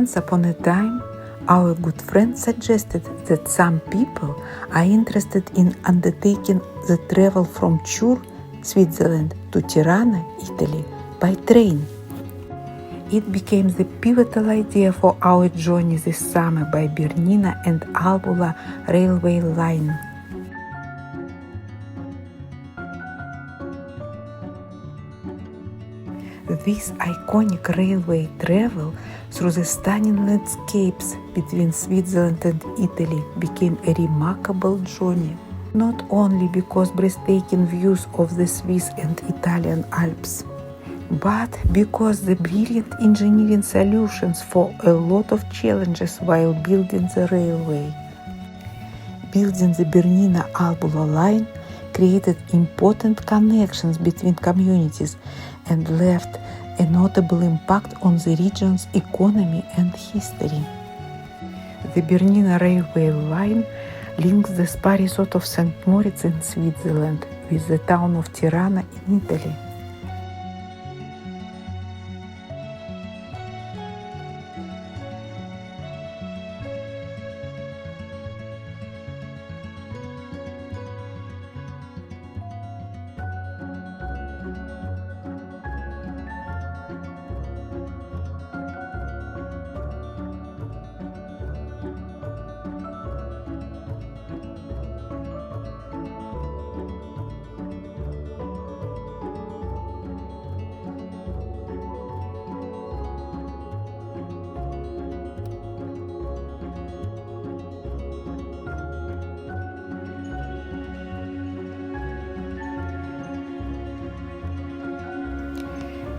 Once upon a time, our good friend suggested that some people are interested in undertaking the travel from Chur, Switzerland, to Tirana, Italy, by train. It became the pivotal idea for our journey this summer by Bernina and Albula railway line. This iconic railway travel through the stunning landscapes between Switzerland and Italy became a remarkable journey, not only because breathtaking views of the Swiss and Italian Alps, but because the brilliant engineering solutions for a lot of challenges while building the railway. Building the Bernina-Albula line created important connections between communities and left a notable impact on the region's economy and history. The Bernina railway line links the spa resort of St. Moritz in Switzerland with the town of Tirana in Italy.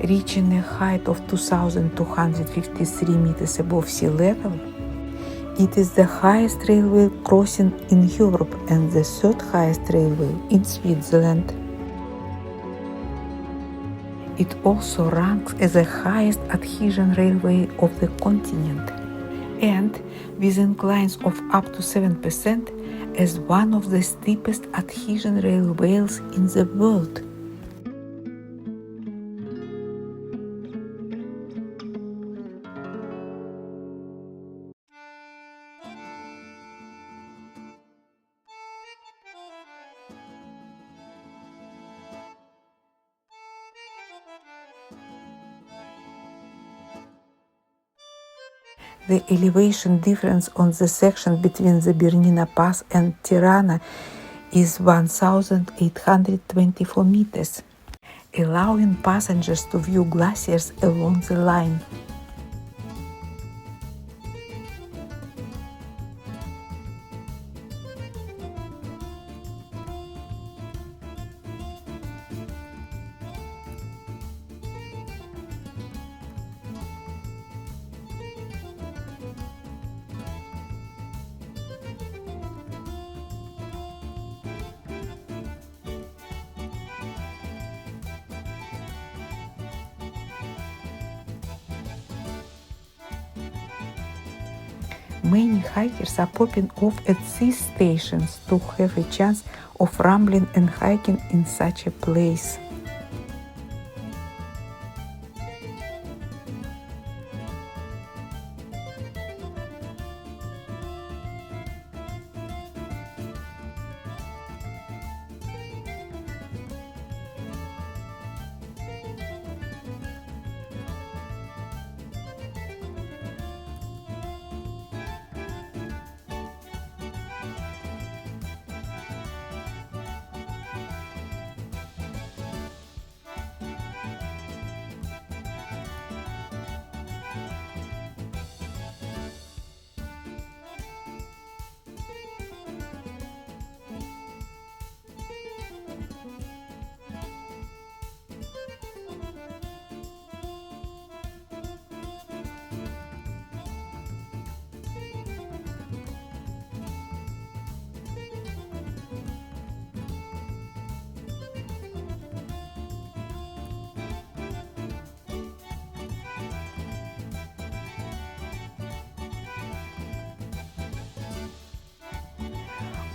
Reaching a height of 2,253 meters above sea level, it is the highest railway crossing in Europe and the third highest railway in Switzerland. It also ranks as the highest adhesion railway of the continent, and with inclines of up to 7%, as one of the steepest adhesion railways in the world. The elevation difference on the section between the Bernina Pass and Tirana is 1,824 meters, allowing passengers to view glaciers along the line. Many hikers are popping off at these stations to have a chance of rambling and hiking in such a place.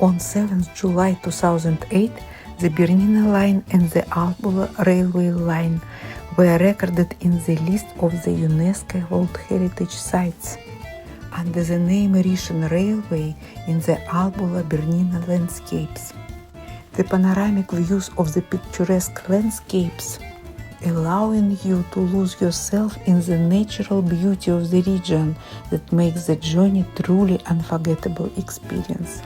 On 7th July 2008, the Bernina line and the Albula railway line were recorded in the list of the UNESCO World Heritage Sites under the name Rishon Railway in the Albula Bernina landscapes. The panoramic views of the picturesque landscapes, allowing you to lose yourself in the natural beauty of the region that makes the journey truly unforgettable experience.